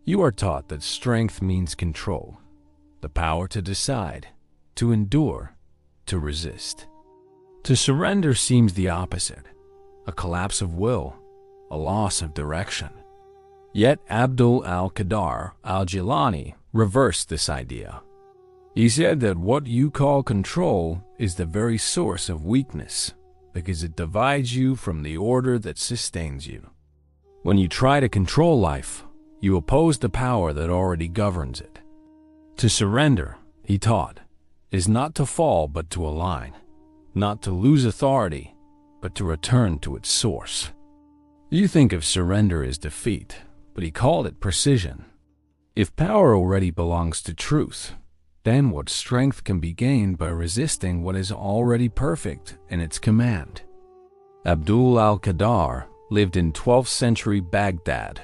You are taught that strength means control, the power to decide, to endure, to resist. To surrender seems the opposite, a collapse of will, a loss of direction. Yet Abdul Al Qadar al-Jilani reversed this idea. He said that what you call control is the very source of weakness, because it divides you from the order that sustains you. When you try to control life, you oppose the power that already governs it. To surrender, he taught, is not to fall but to align, not to lose authority, but to return to its source. You think of surrender as defeat, but he called it precision. If power already belongs to truth, then what strength can be gained by resisting what is already perfect in its command? Abdul Al Qadar lived in 12th century Baghdad,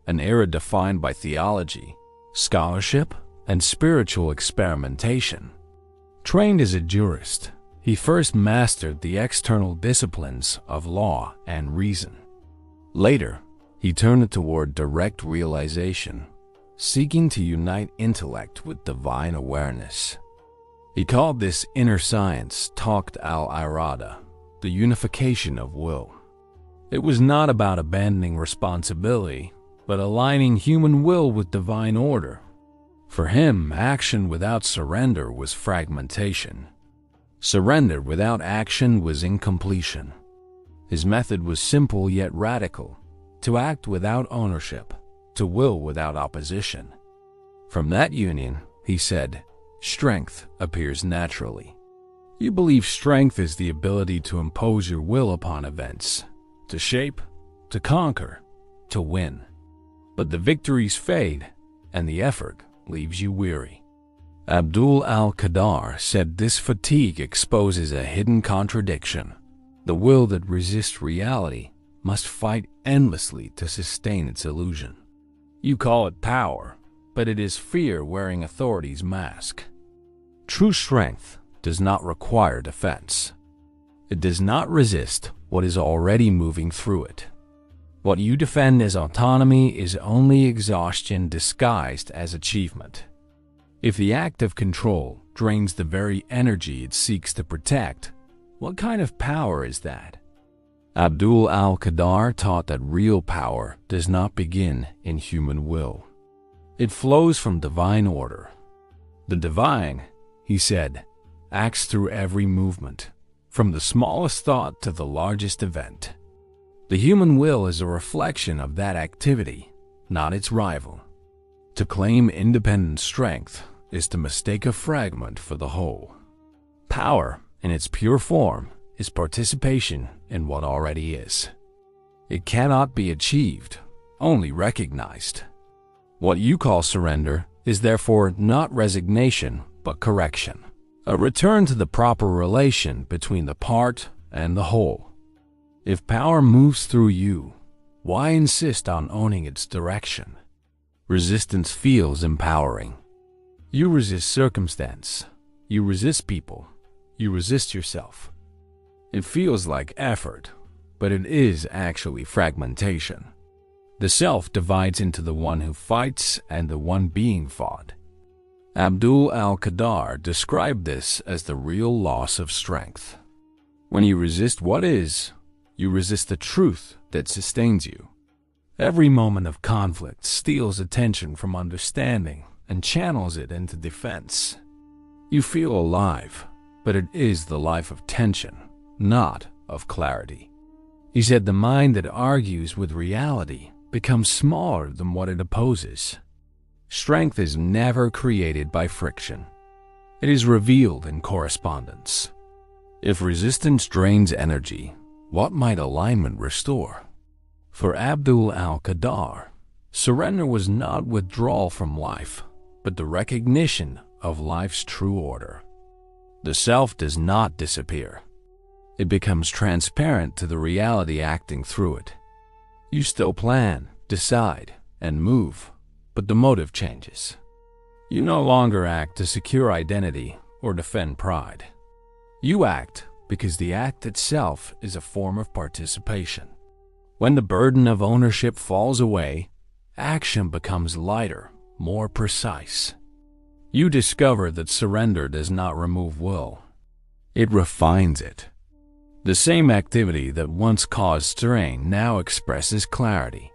an era defined by theology, scholarship, and spiritual experimentation. Trained as a jurist, he first mastered the external disciplines of law and reason. Later, he turned toward direct realization, seeking to unite intellect with divine awareness. He called this inner science Taqt al-Irada, the unification of will. It was not about abandoning responsibility, but aligning human will with divine order. For him, action without surrender was fragmentation. Surrender without action was incompletion. His method was simple yet radical: to act without ownership, to will without opposition. From that union, he said, strength appears naturally. You believe strength is the ability to impose your will upon events, to shape, to conquer, to win. But the victories fade, and the effort leaves you weary. Abdul Al Qadar said this fatigue exposes a hidden contradiction. The will that resists reality must fight endlessly to sustain its illusion. You call it power, but it is fear wearing authority's mask. True strength does not require defense. It does not resist what is already moving through it. What you defend as autonomy is only exhaustion disguised as achievement. If the act of control drains the very energy it seeks to protect, what kind of power is that? Abdul Al Qadar taught that real power does not begin in human will. It flows from divine order. The divine, he said, acts through every movement, from the smallest thought to the largest event. The human will is a reflection of that activity, not its rival. To claim independent strength is to mistake a fragment for the whole. Power, in its pure form, is participation in what already is. It cannot be achieved, only recognized. What you call surrender is therefore not resignation, but correction, a return to the proper relation between the part and the whole. If power moves through you, why insist on owning its direction? Resistance feels empowering. You resist circumstance, you resist people, you resist yourself. It feels like effort, but it is actually fragmentation. The self divides into the one who fights and the one being fought. Abdul Al Qadar described this as the real loss of strength. When you resist what is, you resist the truth that sustains you. Every moment of conflict steals attention from understanding and channels it into defense. You feel alive, but it is the life of tension, not of clarity. He said the mind that argues with reality becomes smaller than what it opposes. Strength is never created by friction. It is revealed in correspondence. If resistance drains energy, what might alignment restore? For Abdul Al Qadar, surrender was not withdrawal from life, but the recognition of life's true order. The self does not disappear. It becomes transparent to the reality acting through it. You still plan, decide, and move, but the motive changes. You no longer act to secure identity or defend pride. You act because the act itself is a form of participation. When the burden of ownership falls away, action becomes lighter, more precise. You discover that surrender does not remove will. It refines it. The same activity that once caused strain now expresses clarity.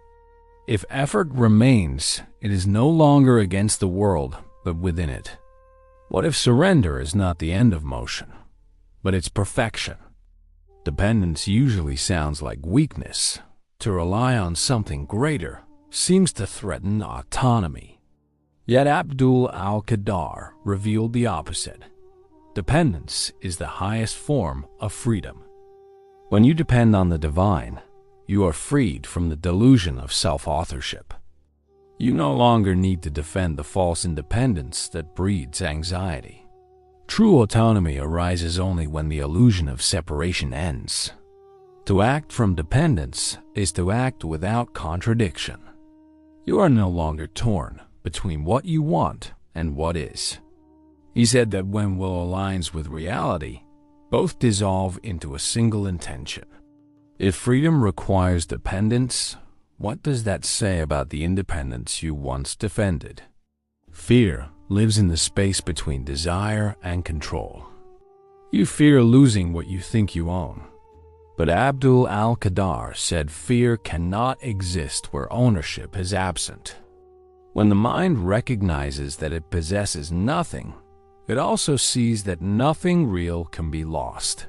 If effort remains, it is no longer against the world, but within it. What if surrender is not the end of motion, but its perfection? Dependence usually sounds like weakness. To rely on something greater seems to threaten autonomy. Yet Abdul Al Qadar revealed the opposite. Dependence is the highest form of freedom. When you depend on the divine, you are freed from the delusion of self-authorship. You no longer need to defend the false independence that breeds anxiety. True autonomy arises only when the illusion of separation ends. To act from dependence is to act without contradiction. You are no longer torn between what you want and what is. He said that when will aligns with reality, both dissolve into a single intention. If freedom requires dependence, what does that say about the independence you once defended? Fear lives in the space between desire and control. You fear losing what you think you own. But Abdul Al Qadar said fear cannot exist where ownership is absent. When the mind recognizes that it possesses nothing, it also sees that nothing real can be lost.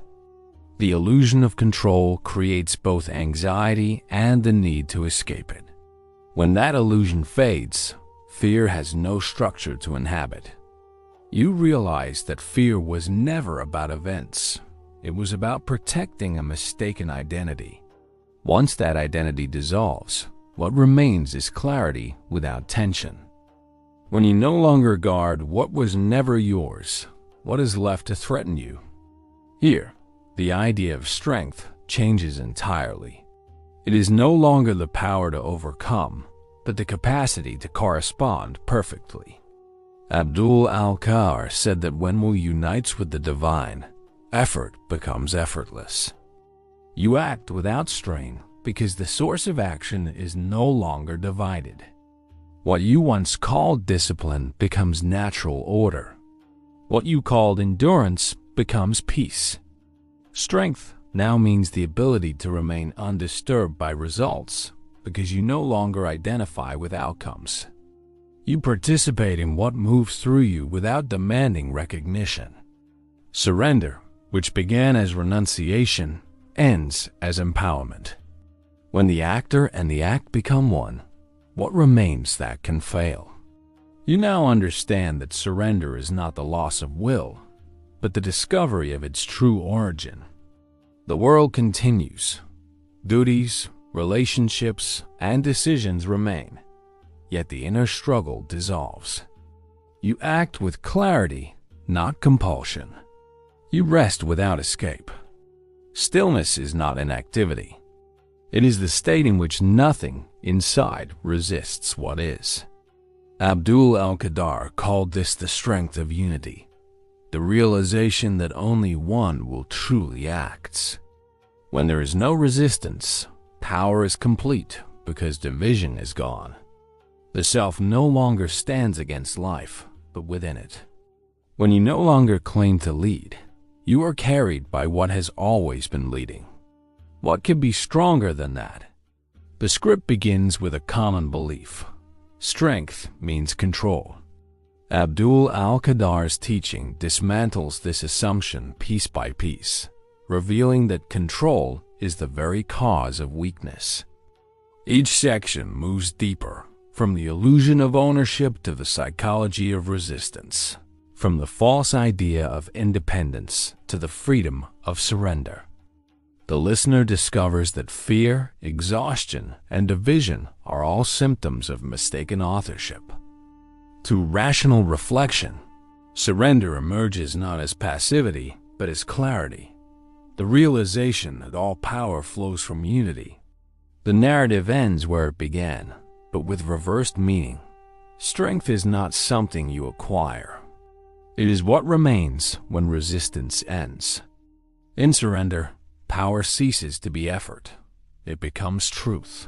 The illusion of control creates both anxiety and the need to escape it. When that illusion fades, fear has no structure to inhabit. You realize that fear was never about events. It was about protecting a mistaken identity. Once that identity dissolves, what remains is clarity without tension. When you no longer guard what was never yours, what is left to threaten you? Here, the idea of strength changes entirely. It is no longer the power to overcome, but the capacity to correspond perfectly. Abdul Al Qadar said that when one unites with the divine, effort becomes effortless. You act without strain because the source of action is no longer divided. What you once called discipline becomes natural order. What you called endurance becomes peace. Strength now means the ability to remain undisturbed by results because you no longer identify with outcomes. You participate in what moves through you without demanding recognition. Surrender, which began as renunciation, ends as empowerment. When the actor and the act become one, what remains that can fail? You now understand that surrender is not the loss of will, but the discovery of its true origin. The world continues. Duties, relationships, and decisions remain, yet the inner struggle dissolves. You act with clarity, not compulsion. You rest without escape. Stillness is not inactivity. It is the state in which nothing inside resists what is. Abdul Al Qadar called this the strength of unity, the realization that only one will truly act. When there is no resistance, power is complete because division is gone. The self no longer stands against life, but within it. When you no longer claim to lead, you are carried by what has always been leading. What could be stronger than that? The script begins with a common belief. Strength means control. Abdul Al Qadar's teaching dismantles this assumption piece by piece, revealing that control is the very cause of weakness. Each section moves deeper, from the illusion of ownership to the psychology of resistance, from the false idea of independence to the freedom of surrender. The listener discovers that fear, exhaustion, and division are all symptoms of mistaken authorship. Through rational reflection, surrender emerges not as passivity, but as clarity, the realization that all power flows from unity. The narrative ends where it began, but with reversed meaning. Strength is not something you acquire. It is what remains when resistance ends. In surrender, power ceases to be effort. It becomes truth.